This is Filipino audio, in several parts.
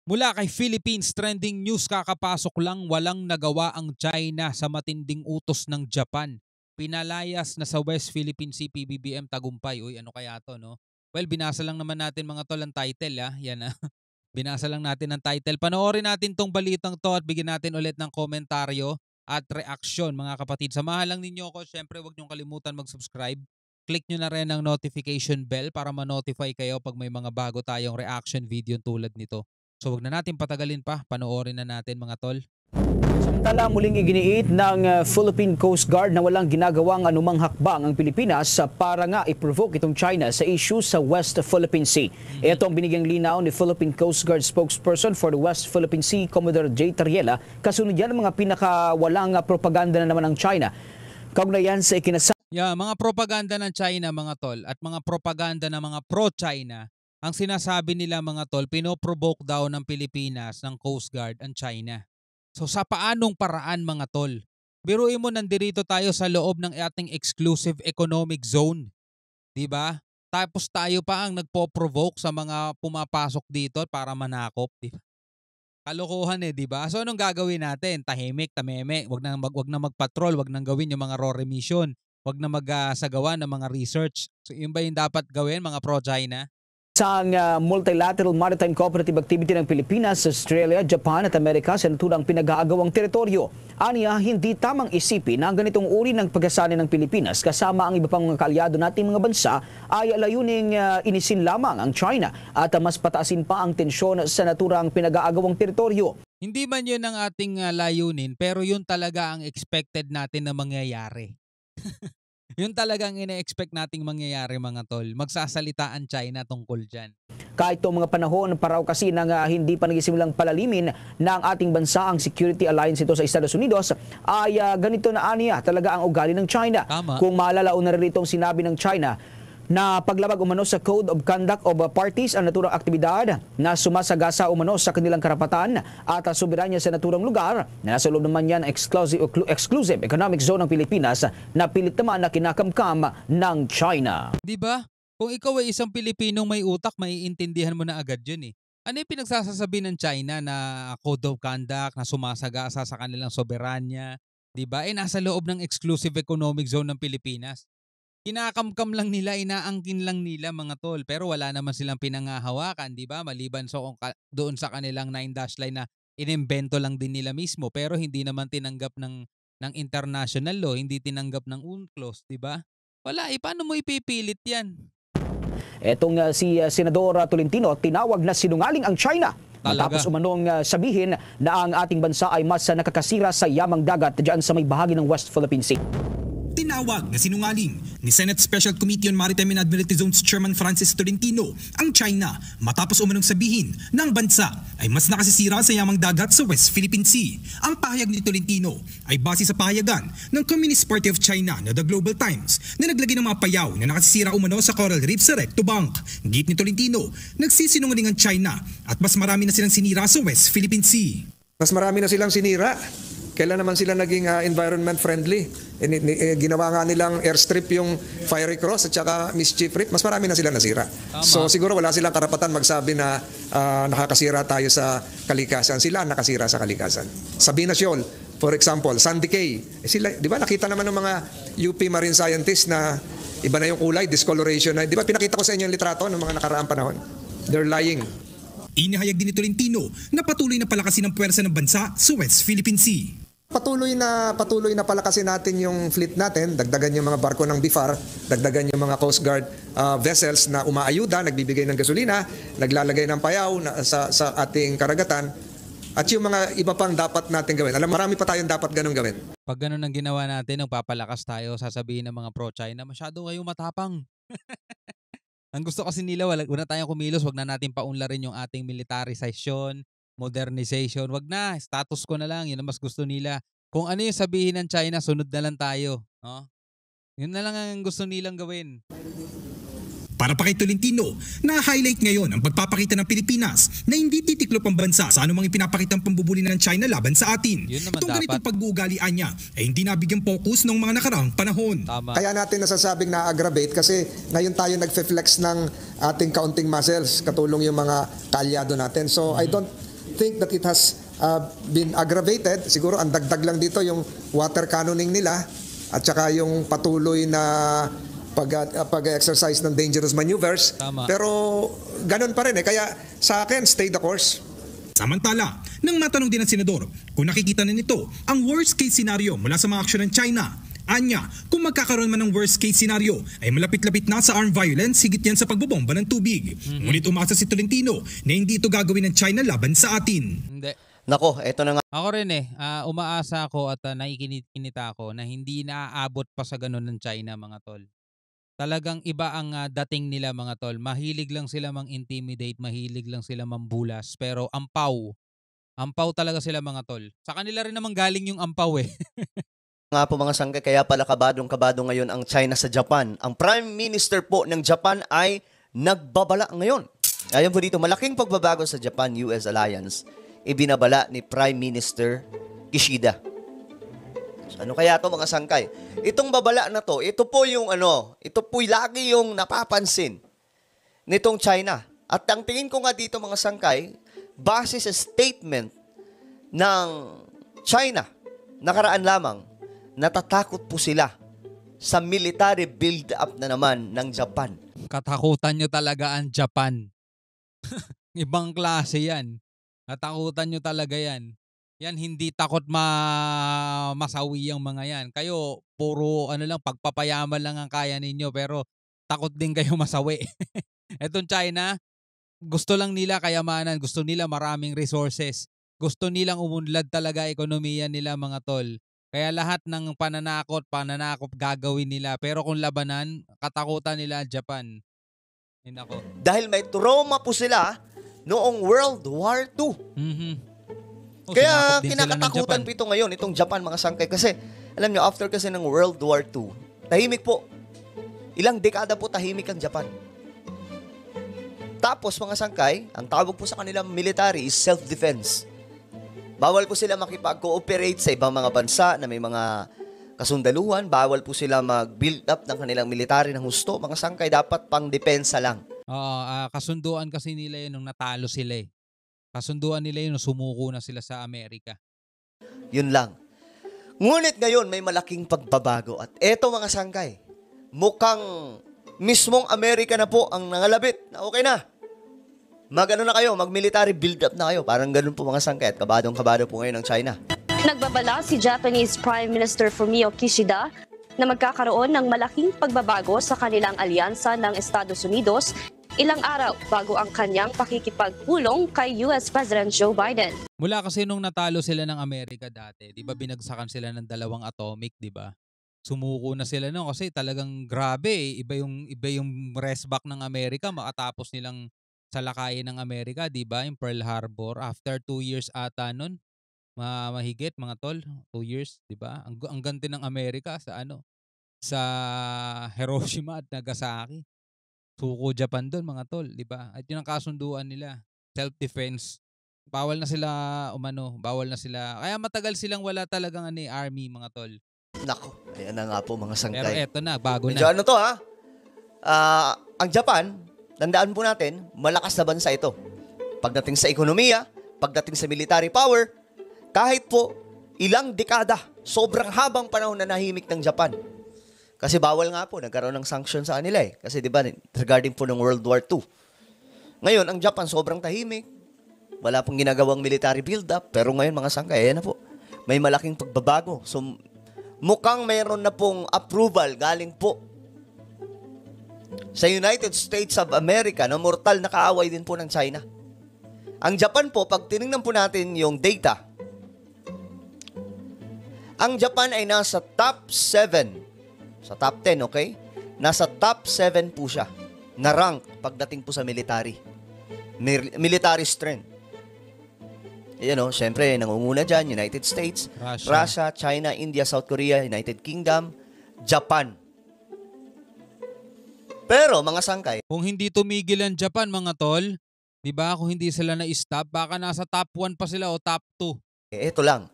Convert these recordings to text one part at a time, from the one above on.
Mula kay Philippines Trending News, kakapasok lang, walang nagawa ang China sa matinding utos ng Japan. Pinalayas na sa West Philippine Sea PBBM tagumpay. Uy, ano kaya to, no? Well, binasa lang naman natin mga tol ang title, Yan binasa lang natin ang title. Panoorin natin tong balitang to at bigyan natin ulit ng komentaryo at reaksyon mga kapatid. Samahan lang ninyo ako. Siyempre, huwag niyong kalimutan mag-subscribe. Click nyo na rin ang notification bell para ma-notify kayo pag may mga bago tayong reaction video tulad nito. So wag na natin patagalin pa, panoorin na natin mga tol. Samantala, muling iginiit ng Philippine Coast Guard na walang ginagawang anumang hakbang ang Pilipinas para nga i-provoke itong China sa issue sa West Philippine Sea. Ito ang binigyang linaw ni Philippine Coast Guard spokesperson for the West Philippine Sea, Commodore J. Tariela, kasunod yan ng mga pinakawalang propaganda na naman ng China. Kaugnayan sa mga propaganda ng China mga tol at mga propaganda ng mga pro-China. Ang sinasabi nila mga tol, pinoprovoke daw ng Pilipinas, ng Coast Guard, ang China. So sa paanong paraan mga tol? Biruin mo, nandirito tayo sa loob ng ating exclusive economic zone. Diba? Tapos tayo pa ang nagpo-provoke sa mga pumapasok dito para manakop. Diba? Kalokohan diba? So anong gagawin natin? Tahimik, tameme, wag na magpatrol, wag nang gawin yung mga RORE mission, wag na magsagawa ng mga research. So yun ba yung dapat gawin mga pro-China? Sa multilateral maritime cooperative activity ng Pilipinas, Australia, Japan at Amerika sa naturang pinag-aagawang teritoryo. Aniya, hindi tamang isipin na ang ganitong uri ng pagkasali ng Pilipinas kasama ang iba pang mga kaalyado nating mga bansa ay layuning inisin lamang ang China at mas pataasin pa ang tensyon sa naturang pinag-aagawang teritoryo. Hindi man yun ang ating layunin, pero yun talaga ang expected natin na mangyayari. Yun talagang ine-expect nating mangyayari mga tol. Magsasalita ang China tungkol dyan. Kahit itong mga panahon, paraw kasi nang hindi pa nagsimulang palalimin ng ating bansa ang security alliance ito sa Estados Unidos, ay ganito na aniya talaga ang ugali ng China. Tama. Kung maalala, una rin itong sinabi ng China na paglabag umano sa Code of Conduct of Parties ang naturang aktibidad na sumasagasa umano sa kanilang karapatan at soberanya sa naturang lugar na nasa loob naman yan exclusive economic zone ng Pilipinas na pilit naman na kinakamkam ng China. Diba? Kung ikaw ay isang Pilipinong may utak, maiintindihan mo na agad yun Ano yung pinagsasasabi ng China na Code of Conduct na sumasagasa sa kanilang soberanya? Diba? Nasa loob ng exclusive economic zone ng Pilipinas. Kinakamkam lang nila, inaangkin lang nila mga tol, pero wala naman silang pinangahawakan, di ba? Maliban doon sa kanilang 9-dash line na inimbento lang din nila mismo, pero hindi naman tinanggap ng international law, hindi tinanggap ng UNCLOS, di ba? Wala, paano mo ipipilit yan? Etong si Senador Tolentino, tinawag na sinungaling ang China. Talaga? Matapos umanong sabihin na ang ating bansa ay mas nakakasira sa yamang dagat dyan sa may bahagi ng West Philippine Sea. Tinawag na sinungaling ni Senate Special Committee on Maritime and Admiralty Zones Chairman Francis Tolentino ang China matapos umanong sabihin na ang bansa ay mas nakasisira sa yamang dagat sa West Philippine Sea. Ang pahayag ni Tolentino ay base sa pahayagan ng Communist Party of China na The Global Times na naglagay ng mga payaw na nakasisira umano sa coral reef sa Recto Bank. Git ni Tolentino, nagsisinungaling ang China at mas marami na silang sinira sa West Philippine Sea. Mas marami na silang sinira. Kailan naman sila naging environment friendly? Ginawa nga nilang airstrip yung Fiery Cross at saka Mischief Reef. Mas marami na sila nasira. Tama. So siguro wala silang karapatan magsabi na nakakasira tayo sa kalikasan. Sila nakasira sa kalikasan. Sabina Shoal, for example, Sandy Cay. Sila, di ba nakita naman ng mga UP marine scientists na iba na yung kulay, discoloration na. Di ba pinakita ko sa inyo yung litrato ng mga nakaraang panahon? They're lying. Inihayag din ni Tolentino na patuloy na palakasin ang puwersa ng bansa sa West Philippine Sea. Patuloy na palakasin natin yung fleet natin, dagdagan yung mga barko ng BIFAR, dagdagan yung mga Coast Guard vessels na umaayuda, nagbibigay ng gasolina, naglalagay ng payaw sa ating karagatan, at yung mga iba pang dapat natin gawin. Alam, marami pa tayong dapat ganun gawin. Pag ganun ang ginawa natin, nagpapalakas tayo, sasabihin ng mga pro-China, masyado kayong matapang. Ang gusto kasi nila, wag na tayong kumilos, wag na natin paunlarin yung ating militarization, modernization. Wag na, status ko na lang, yun ang mas gusto nila. Kung ano yung sabihin ng China, sunod na lang tayo. No? Yun na lang ang gusto nilang gawin. Para pa kay Tolentino, na-highlight ngayon ang pagpapakita ng Pilipinas na hindi titiklop ang bansa sa anumang ipinapakitang pambubuli ng China laban sa atin. Itong ganitong pag-uugalian niya ay hindi nabigyan focus ng mga nakaraang panahon. Tama. Kaya natin nasasabing na-aggravate kasi ngayon tayo nagfe-flex ng ating counting muscles, katulong yung mga kalyado natin. So I don't think that it has been aggravated. Siguro ang dagdag lang dito yung water cannoning nila at saka yung patuloy na pag-exercise ng dangerous maneuvers. Tama. Pero ganun pa rin eh. Kaya sa akin, stay the course. Samantala, nang matanong din ng senador kung nakikita na nito ang worst case scenario mula sa mga aksyon ng China, anya, kung magkakaroon man ng worst case scenario ay malapit-lapit na sa armed violence, higit yan sa pagbobomba ng tubig. Ngunit umasa si Tolentino na hindi ito gagawin ng China laban sa atin. Hindi. Nako, eto na nga. Ako rin umaasa ako at naikinita ako na hindi naaabot pa sa ganun ng China, mga tol. Talagang iba ang dating nila, mga tol. Mahilig lang sila mang-intimidate, mahilig lang sila mambulas, pero ampaw. Ampaw talaga sila, mga tol. Sa kanila rin naman galing yung ampaw eh. Nga po mga sangkay, kaya pala kabadong-kabado ngayon ang China sa Japan. Ang Prime Minister po ng Japan ay nagbabala ngayon. Ayon po dito, malaking pagbabago sa Japan-US alliance, ibinabala ni Prime Minister Kishida. So, ano kaya to mga sangkay? Itong babala na to, ito po yung ito po lagi yung napapansin nitong China. At ang tingin ko nga dito mga sangkay, base sa statement ng China, nakaraan lamang, natatakot po sila sa military build-up na naman ng Japan. Katakutan nyo talaga ang Japan. Ibang klase yan. Katakutan nyo talaga yan. Yan, hindi takot masawi ang mga yan. Kayo, puro lang, pagpapayaman lang ang kaya ninyo, pero takot din kayo masawi. Etong China, gusto lang nila kayamanan, gusto nila maraming resources. Gusto nilang umunlad talaga ekonomiya nila, mga tol. Kaya lahat ng pananakot gagawin nila. Pero kung labanan, katakutan nila Japan. Ako. Dahil may trauma po sila noong World War II. Kaya kinakatakutan po ito ngayon, itong Japan mga sangkay. Kasi, alam nyo, after kasi ng World War II, tahimik po. Ilang dekada po tahimik ang Japan. Tapos mga sangkay, ang tawag po sa kanilang military is self-defense. Bawal po sila makipag-cooperate sa ibang mga bansa na may mga kasundaluhan. Bawal po sila mag-build up ng kanilang military ng husto. Mga sangkay, dapat pang depensa lang. Kasunduan kasi nila yun nung natalo sila eh. Kasunduan nila yun nung sumuko na sila sa Amerika. Yun lang. Ngunit ngayon may malaking pagbabago. At eto mga sangkay, mukhang mismong Amerika na po ang nangalabit na okay na. Na kayo, mag-military build-up na kayo. Parang ganun po mga sangkay at kabadong-kabado po ngayon ng China. Nagbabala si Japanese Prime Minister Fumio Kishida na magkakaroon ng malaking pagbabago sa kanilang alyansa ng Estados Unidos ilang araw bago ang kanyang pakikipagpulong kay US President Joe Biden. Mula kasi nung natalo sila ng Amerika dati, di ba binagsakan sila ng 2 atomic, di ba? Sumuko na sila no kasi talagang grabe eh. Iba yung resback ng Amerika, makatapos nilang salakayin ng Amerika, di ba? Yung Pearl Harbor after 2 years ata nun. Mahigit mga tol, 2 years, di ba? Ang ganti ng Amerika sa sa Hiroshima at Nagasaki. Suko Japan doon mga tol, di ba? At yun ang kasunduan nila, self-defense. Bawal na sila bawal na sila. Kaya matagal silang wala talagang army mga tol. Nako, ayan na nga po mga sangkay. Pero eto na, bago medyo na. to ha? Ang Japan, tandaan po natin, malakas na bansa ito. Pagdating sa ekonomiya, pagdating sa military power, kahit po ilang dekada, sobrang habang panahon na nahimik ng Japan. Kasi bawal nga po, nagkaroon ng sanction sa kanila eh. Kasi di ba, regarding po ng World War II. Ngayon, ang Japan sobrang tahimik. Wala pong ginagawang military build-up. Pero ngayon, mga sangkay, ayan na po. May malaking pagbabago. So, mukhang mayroon na pong approval galing po sa United States of America na mortal na kaaway din po ng China. Ang Japan po, pag tinignan po natin yung data, ang Japan ay nasa top 7. Sa top 10, okay? Nasa top 7 po siya na rank pagdating po sa military. Military strength. Siyempre, nangunguna dyan, United States, Russia, China, India, South Korea, United Kingdom, Japan. Pero, mga sangkay, kung hindi tumigil ang Japan, mga tol, di ba? Kung hindi sila na-stop, baka nasa top 1 pa sila o top 2. Ito lang.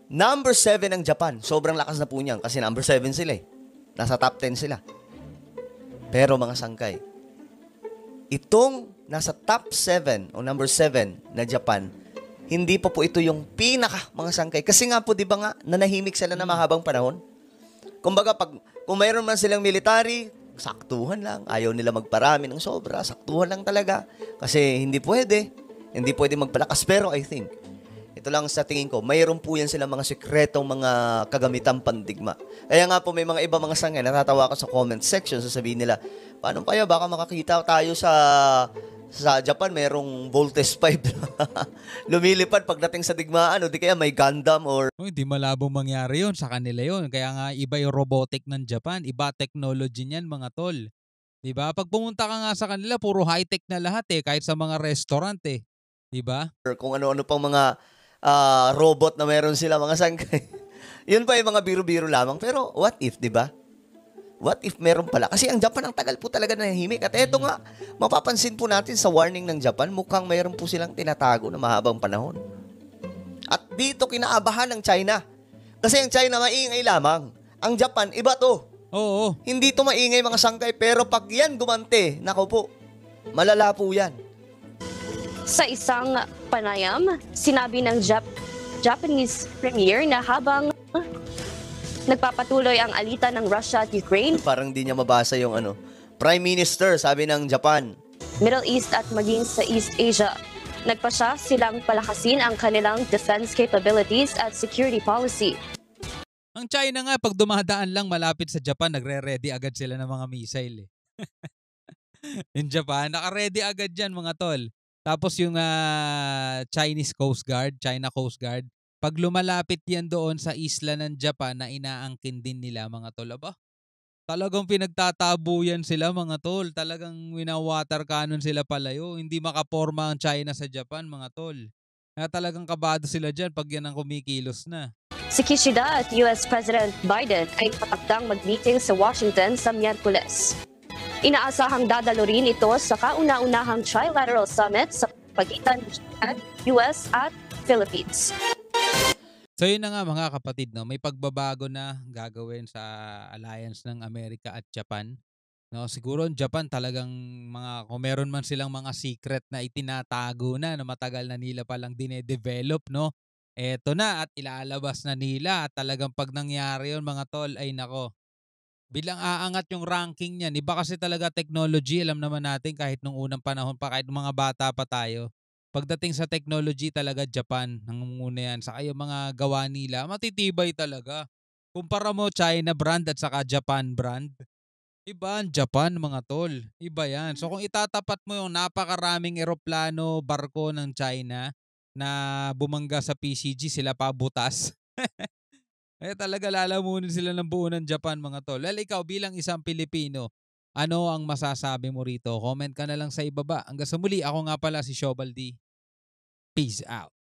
Number 7 ang Japan. Sobrang lakas na po niyan kasi number 7 sila eh. Nasa top 10 sila. Pero mga sangkay, itong nasa top 7 o number 7 na Japan, hindi pa po ito yung pinaka mga sangkay. Kasi nga po, di ba nga, nanahimik sila na mahabang panahon. Kumbaga, kung mayroon man silang military, saktuhan lang. Ayaw nila magparami ng sobra. Saktuhan lang talaga. Kasi hindi pwede. Hindi pwede magpalakas. Pero I think, ito lang sa tingin ko, mayroon po yan silang mga sekretong mga kagamitang pandigma. Kaya nga po may mga iba mga sangay, natatawa ko sa comment section, sasabihin nila, paano kaya baka makakita tayo sa Japan, merong Voltes 5 lumilipad pagdating sa digmaan, o di kaya may Gundam or... Hindi malabong mangyari yon sa kanila yon. Kaya nga iba yung robotic ng Japan, iba technology niyan mga tol. Diba? Pag pumunta ka nga sa kanila, puro high-tech na lahat kahit sa mga restaurant Diba? or kung ano-ano pang mga robot na meron sila mga sangkay. Yun pa yung mga biro-biro lamang. Pero what if, di ba? What if meron pala? Kasi ang Japan ang tagal po talaga nahihimik. At eto nga, mapapansin po natin sa warning ng Japan, mukhang mayroon po silang tinatago na mahabang panahon. At dito kinaabahan ng China. Kasi ang China maingay lamang. Ang Japan, iba to. Oo. Hindi to maingay mga sangkay, pero pag yan gumante, nako po, malala po yan. Sa isang panayam, sinabi ng Japanese premier na habang nagpapatuloy ang alitan ng Russia at Ukraine, Parang di niya mabasa yung Prime Minister, sabi ng Japan. Middle East at maging sa East Asia, nagpasya silang palakasin ang kanilang defense capabilities at security policy. Ang China nga, pag dumadaan lang malapit sa Japan, nagre-ready agad sila ng mga missile In Japan, naka-ready agad dyan mga tol. Tapos yung Chinese Coast Guard, China Coast Guard, pag lumalapit yan doon sa isla ng Japan na inaangkin din nila mga tol, aba, talagang pinagtatabo yan sila mga tol. Talagang wina-water cannon sila palayo. Hindi makaporma ang China sa Japan mga tol. Kaya talagang kabado sila dyan pag yan ang kumikilos na. Si Kishida at US President Biden ay patakdang mag-meeting sa Washington sa Miyerkules. Inaasahang dadalo rin ito sa kauna-unahang trilateral summit sa pagitan ng US at Philippines. So yun na nga mga kapatid, no? May pagbabago na gagawin sa alliance ng Amerika at Japan. No, siguro ang Japan talagang kung meron man silang mga secret na itinatago na matagal na nila palang dine-develop, no? Eto na at ilalabas na nila at talagang pag nangyari yun mga tol ay nako. Bilang aangat yung ranking niyan, iba kasi talaga technology, alam naman natin kahit nung unang panahon pa, kahit mga bata pa tayo. Pagdating sa technology talaga Japan, nangunguna yan. Saka yung mga gawa nila, matitibay talaga. Kumpara mo China brand at saka Japan brand. Iba ang Japan mga tol. Iba yan. So kung itatapat mo yung napakaraming eroplano, barko ng China na bumangga sa PCG, sila pa butas. Talaga lalamunin sila ng buo ng Japan mga tol. Well, ikaw bilang isang Pilipino, ano ang masasabi mo rito? Comment ka na lang sa ibaba. Hanggang sa muli, ako nga pala si Shobaldi. Peace out.